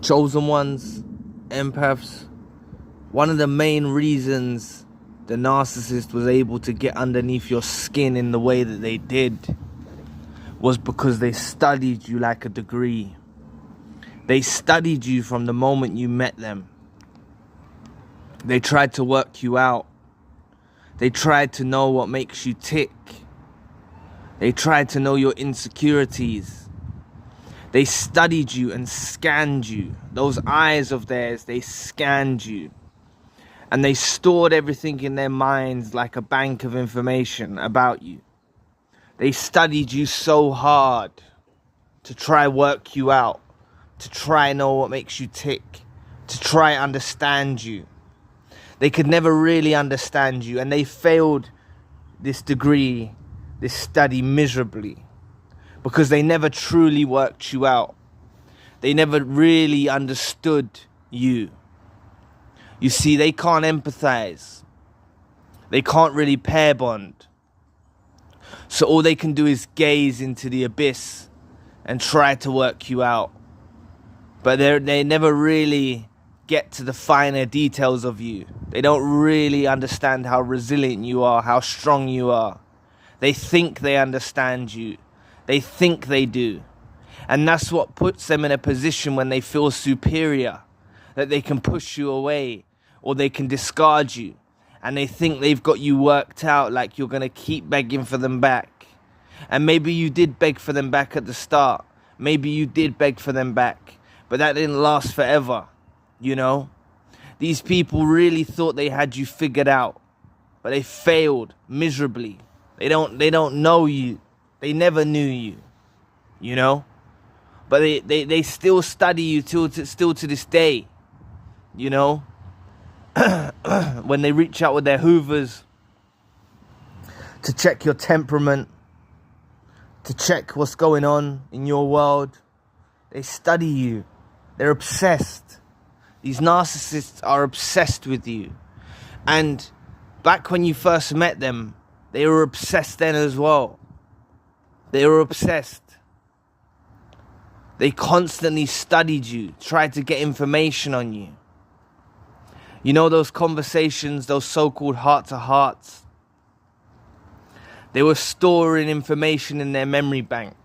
chosen ones, empaths, one of the main reasons the narcissist was able to get underneath your skin in the way that they did was because they studied you like a degree. They studied you from the moment you met them. They tried to work you out. They tried to know what makes you tick. They tried to know your insecurities. They studied you and scanned you. Those eyes of theirs, they scanned you. And they stored everything in their minds like a bank of information about you. They studied you so hard to try work you out, to try know what makes you tick, to try understand you. They could never really understand you, and they failed this degree, this study miserably, because they never truly worked you out. They never really understood you. You see, they can't empathize. They can't really pair bond. So all they can do is gaze into the abyss and try to work you out. But they never really get to the finer details of you. They don't really understand how resilient you are, how strong you are. They think they understand you. They think they do. And that's what puts them in a position when they feel superior, that they can push you away or they can discard you. And they think they've got you worked out, like you're going to keep begging for them back. And maybe you did beg for them back at the start. Maybe you did beg for them back. But that didn't last forever, you know. These people really thought they had you figured out. But they failed miserably. They don't know you. They never knew you, you know. But they still study you still to this day, you know. When they reach out with their hoovers to check your temperament, to check what's going on in your world, they study you. They're obsessed. These narcissists are obsessed with you. And back when you first met them, they were obsessed then as well. They were obsessed. They constantly studied you, tried to get information on you. You know those conversations, those so-called heart-to-hearts? They were storing information in their memory bank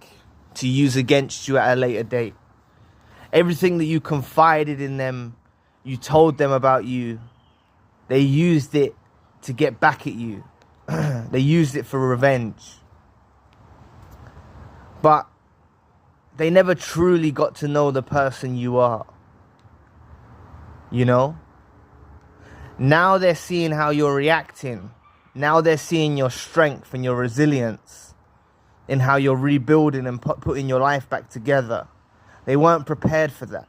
to use against you at a later date. Everything that you confided in them, you told them about you, they used it to get back at you. They used it for revenge. But they never truly got to know the person you are. You know? Now they're seeing how you're reacting. Now they're seeing your strength and your resilience in how you're rebuilding and putting your life back together. They weren't prepared for that.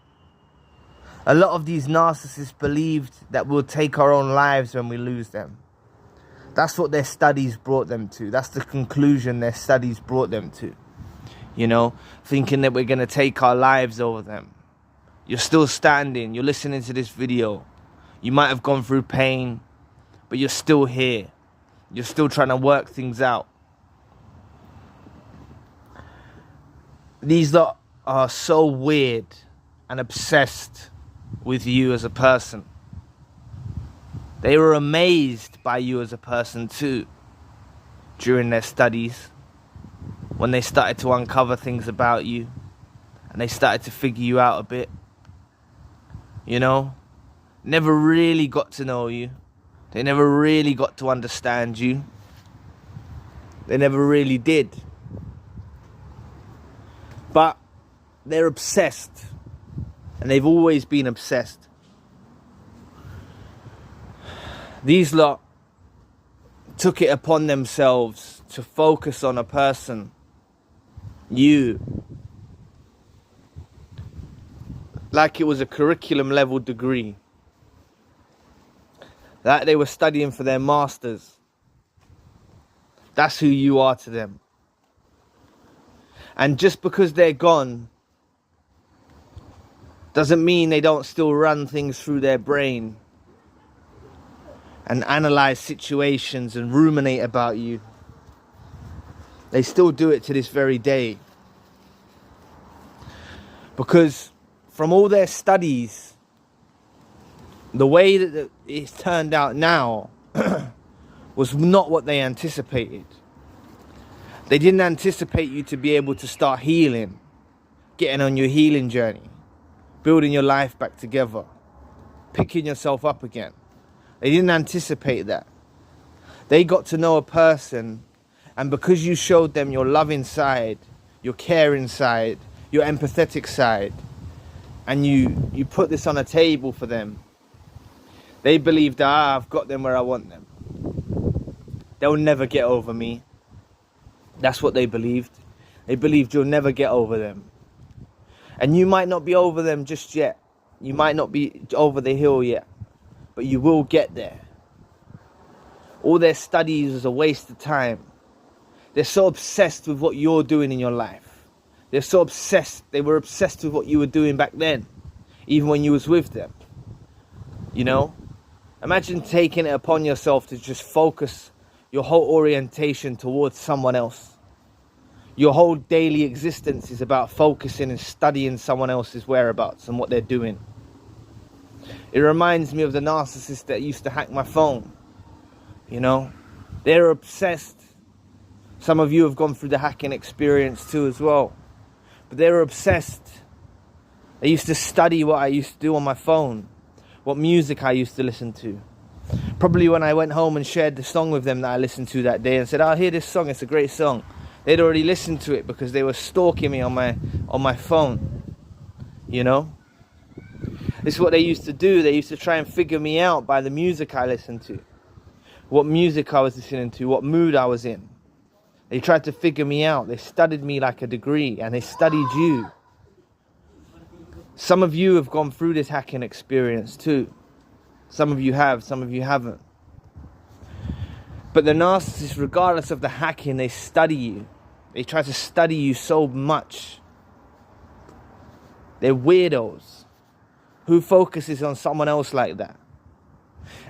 A lot of these narcissists believed that we'll take our own lives when we lose them. That's what their studies brought them to. That's the conclusion their studies brought them to. You know, thinking that we're going to take our lives over them. You're still standing. You're listening to this video. You might have gone through pain, but you're still here. You're still trying to work things out. These lot are so weird and obsessed with you as a person. They were amazed by you as a person too during their studies, when they started to uncover things about you and they started to figure you out a bit. You know, never really got to know you. They never really got to understand you. They never really did. But they're obsessed. And they've always been obsessed. These lot took it upon themselves to focus on a person, you, like it was a curriculum level degree, that they were studying for their masters. That's who you are to them. And just because they're gone doesn't mean they don't still run things through their brain and analyze situations and ruminate about you. They still do it to this very day. Because from all their studies, the way that it's turned out now was not what they anticipated. They didn't anticipate you to be able to start healing, getting on your healing journey, building your life back together, picking yourself up again. They didn't anticipate that. They got to know a person, and because you showed them your loving side, your caring side, your empathetic side, and you put this on a table for them, they believed, I've got them where I want them. They'll never get over me. That's what they believed. They believed you'll never get over them. And you might not be over them just yet. You might not be over the hill yet. But you will get there. All their studies was a waste of time. They're so obsessed with what you're doing in your life. They're so obsessed. They were obsessed with what you were doing back then. Even when you was with them. You know? Imagine taking it upon yourself to just focus your whole orientation towards someone else. Your whole daily existence is about focusing and studying someone else's whereabouts and what they're doing. It reminds me of the narcissist that used to hack my phone. You know, they're obsessed. Some of you have gone through the hacking experience too as well. But they're obsessed. They used to study what I used to do on my phone, what music I used to listen to. Probably when I went home and shared the song with them that I listened to that day and said, hear this song, it's a great song. They'd already listened to it because they were stalking me on my phone. You know? This is what they used to do. They used to try and figure me out by the music I listened to. What music I was listening to, what mood I was in. They tried to figure me out. They studied me like a degree, and they studied you. Some of you have gone through this hacking experience too. Some of you have, some of you haven't. But the narcissists, regardless of the hacking, they study you. They try to study you so much. They're weirdos. Who focuses on someone else like that?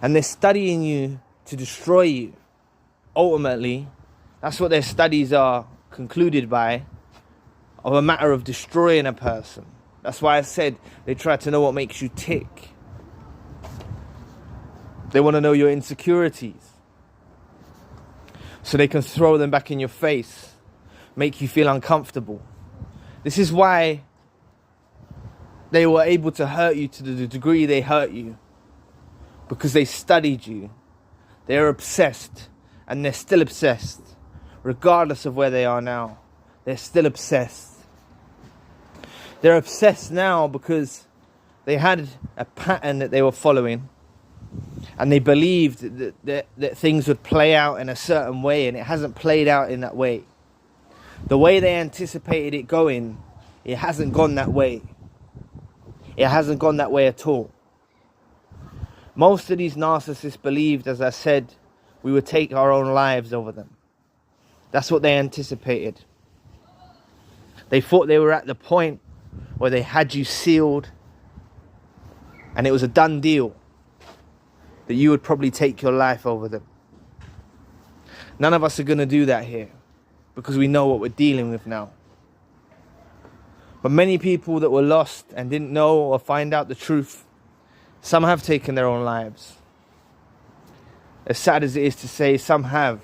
And they're studying you to destroy you. Ultimately, that's what their studies are concluded by, of a matter of destroying a person. That's why I said they try to know what makes you tick. They want to know your insecurities, so they can throw them back in your face, make you feel uncomfortable. This is why they were able to hurt you to the degree they hurt you, because they studied you. They're obsessed, and they're still obsessed, regardless of where they are now. They're still obsessed. They're obsessed now because they had a pattern that they were following, and they believed that things would play out in a certain way, and it hasn't played out in that way. The way they anticipated it going, it hasn't gone that way. It hasn't gone that way at all. Most of these narcissists believed, as I said, we would take our own lives over them. That's what they anticipated. They thought they were at the point where they had you sealed, and it was a done deal that you would probably take your life over them. None of us are going to do that here, because we know what we're dealing with now. But many people that were lost and didn't know or find out the truth, some have taken their own lives. As sad as it is to say, some have.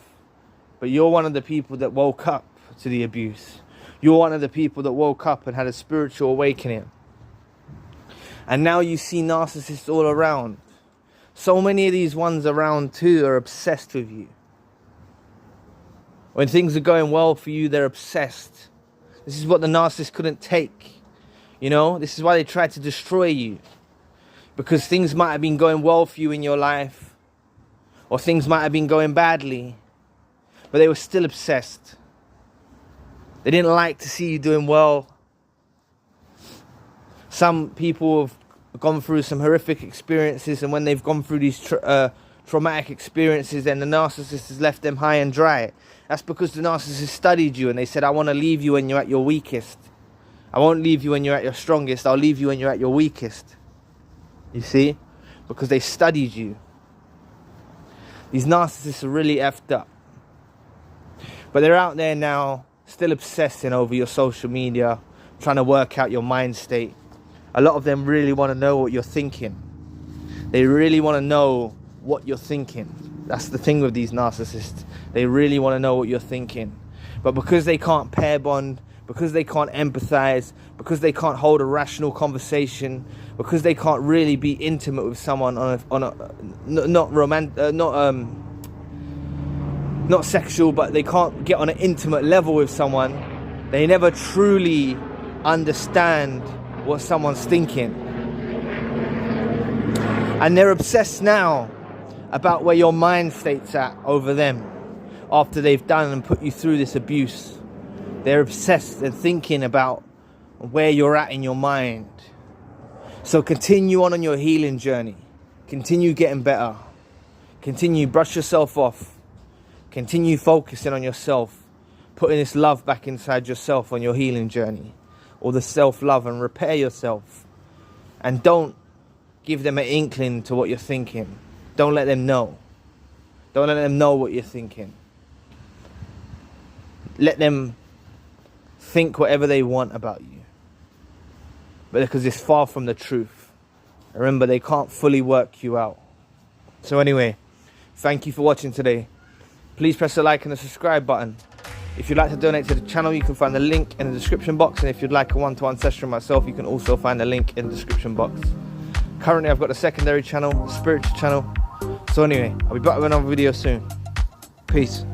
But you're one of the people that woke up to the abuse. You're one of the people that woke up and had a spiritual awakening. And now you see narcissists all around. So many of these ones around too are obsessed with you. When things are going well for you, they're obsessed. This is what the narcissist couldn't take. You know, this is why they tried to destroy you. Because things might have been going well for you in your life, or things might have been going badly, but they were still obsessed. They didn't like to see you doing well. Some people have gone through some horrific experiences, and when they've gone through these traumatic experiences, then the narcissist has left them high and dry. That's because the narcissist studied you, and they said, I want to leave you when you're at your weakest. I won't leave you when you're at your strongest. I'll leave you when you're at your weakest. You see? Because they studied you. These narcissists are really effed up. But they're out there now, still obsessing over your social media, trying to work out your mind state, A lot of them really want to know what you're thinking. They really want to know what you're thinking. That's the thing with these narcissists. They really want to know what you're thinking. But because they can't pair bond, because they can't empathize, because they can't hold a rational conversation, because they can't really be intimate with someone not sexual, but they can't get on an intimate level with someone, they never truly understand what someone's thinking. And they're obsessed now about where your mind state's at over them after they've done and put you through this abuse. They're obsessed and thinking about where you're at in your mind. So continue on your healing journey. Continue getting better. Continue, brush yourself off. Continue focusing on yourself. Putting this love back inside yourself on your healing journey. All the self-love, and repair yourself. And don't give them an inkling to what you're thinking. Don't let them know. Don't let them know what you're thinking. Let them think whatever they want about you. But because it's far from the truth. Remember, they can't fully work you out. So anyway, thank you for watching today. Please press the like and the subscribe button. If you'd like to donate to the channel, you can find the link in the description box. And if you'd like a one-to-one session with myself, you can also find the link in the description box. Currently, I've got a secondary channel, a spiritual channel. So anyway, I'll be back with another video soon. Peace.